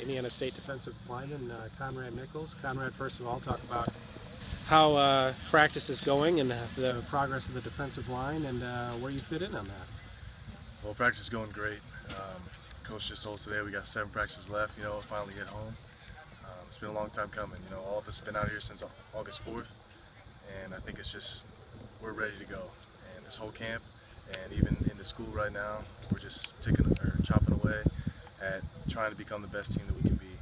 Indiana State defensive lineman Conrrad Nicholls. Conrrad, first of all, talk about how practice is going and the progress of the defensive line and where you fit in on that. Well, practice is going great. Coach just told us today we got 7 practices left. Finally hit home. It's been a long time coming. All of us have been out here since August 4th, and I think it's just we're ready to go. And this whole camp, and even in the school right now, we're just chopping away at trying to become the best team that we can be.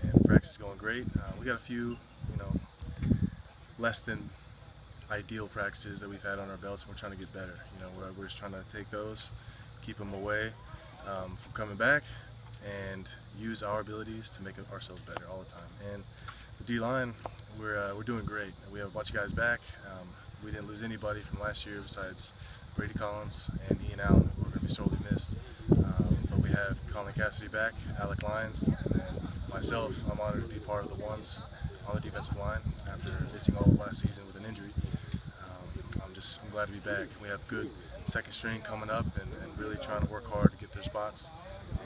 And practice is going great. We got a few, less than ideal practices that we've had on our belts, and we're trying to get better. We're just trying to take those, keep them away from coming back, and use our abilities to make ourselves better all the time. And the D-line, we're doing great. We have a bunch of guys back. We didn't lose anybody from last year besides Brady Collins and Ian Allen, who are going to be sorely missed. But we have Colin Cassidy back, Alec Lyons, and then myself. I'm honored to be part of the ones on the defensive line after missing all of last season with an injury. I'm glad to be back. We have good second string coming up and really trying to work hard to get their spots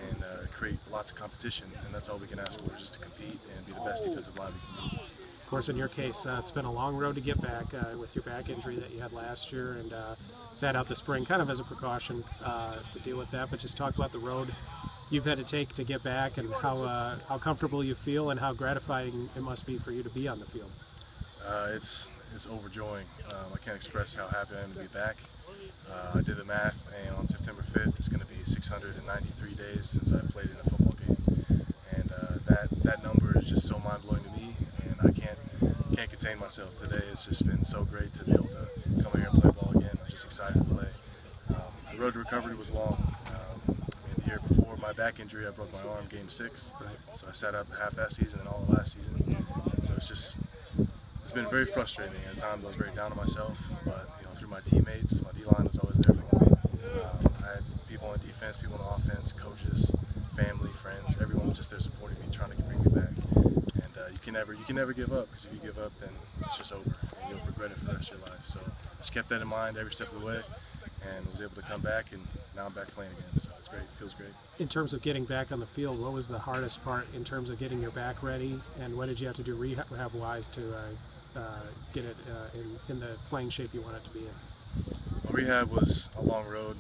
and create lots of competition, and that's all we can ask for, is just to compete and be the best defensive line we can be. Of course, in your case, it's been a long road to get back with your back injury that you had last year and sat out the spring kind of as a precaution to deal with that, but just talk about the road you've had to take to get back and how comfortable you feel and how gratifying it must be for you to be on the field. It's overjoying. I can't express how happy I am to be back. I did the math, and on September 5th, it's going to be 693 days since I've played in a football game, and that number is just so mind-blowing to me, and I can't contain myself today. It's just been so great to be able to come here and play ball again. I'm just excited to play. The road to recovery was long. The year before my back injury, I broke my arm game 6, so I sat out half that season and all of last season, and so it's been very frustrating. At times I was very down on myself, but through my teammates, my D-line was always there for me. I had people on defense, people on offense, coaches, family, friends. Everyone was just there supporting me, trying to bring me back. And you can never give up, because if you give up, then it's just over, and you'll regret it for the rest of your life. So I just kept that in mind every step of the way, and was able to come back, and now I'm back playing again. So it's great. It feels great. In terms of getting back on the field, what was the hardest part in terms of getting your back ready, and what did you have to do rehab-wise to get it in the playing shape you want it to be in? Well, rehab was a long road,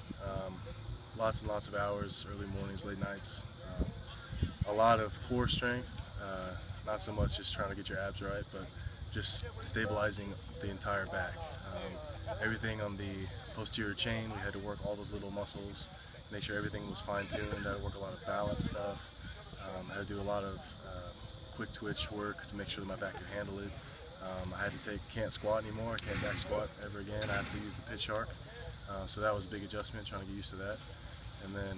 lots and lots of hours, early mornings, late nights, a lot of core strength, not so much just trying to get your abs right, but just stabilizing the entire back. Everything on the posterior chain, we had to work all those little muscles, make sure everything was fine-tuned. I had to work a lot of balance stuff. I had to do a lot of quick twitch work to make sure that my back could handle it. I can't squat anymore. I can't back squat ever again. I have to use the pitch shark. So that was a big adjustment, trying to get used to that. And then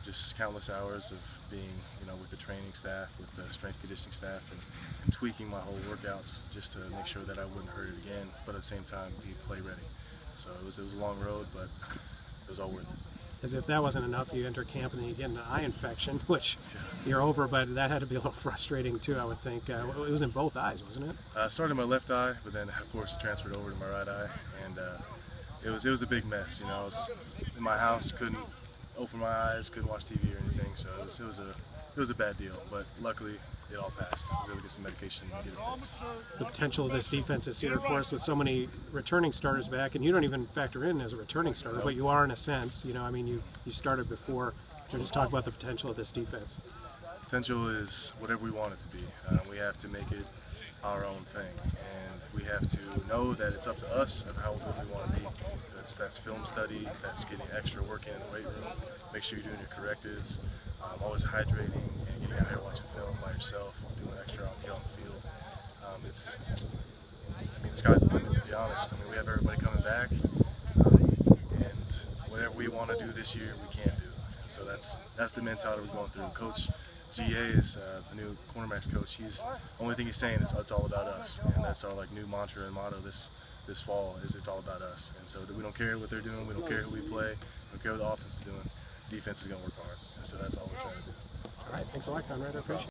just countless hours of being, with the training staff, with the strength conditioning staff, and tweaking my whole workouts just to make sure that I wouldn't hurt it again, but at the same time be play ready. So it was a long road, but it was all worth it. As if that wasn't enough, you enter camp and then you get an eye infection, which you're over, but that had to be a little frustrating too, I would think. It was in both eyes, wasn't it? Started in my left eye, but then of course it transferred over to my right eye, and it was a big mess. I was in my house, couldn't open my eyes, couldn't watch TV or anything, so it was a bad deal, but luckily it all passed. I was able to get some medication and get it fixed. The potential of this defense this year, of course, with so many returning starters back, and you don't even factor in as a returning starter, but you are in a sense. You started before. So just talk about the potential of this defense. Potential is whatever we want it to be. We have to make it our own thing, and we have to know that it's up to us of how good we want to be. That's film study, that's getting extra work in the weight room, make sure you're doing your correctives, always hydrating and getting out here watching film by yourself, doing extra here on the field. The sky's the limit, to be honest. We have everybody coming back, and whatever we want to do this year, we can do. And so that's the mentality we're going through. Coach GA is the new cornerbacks coach. The only thing he's saying is it's all about us, and that's our new mantra and motto this fall is it's all about us. And so we don't care what they're doing, we don't care who we play, we don't care what the offense is doing. Defense is going to work hard, and so that's all we're trying to do. All right, thanks a lot, Conrrad. I appreciate it.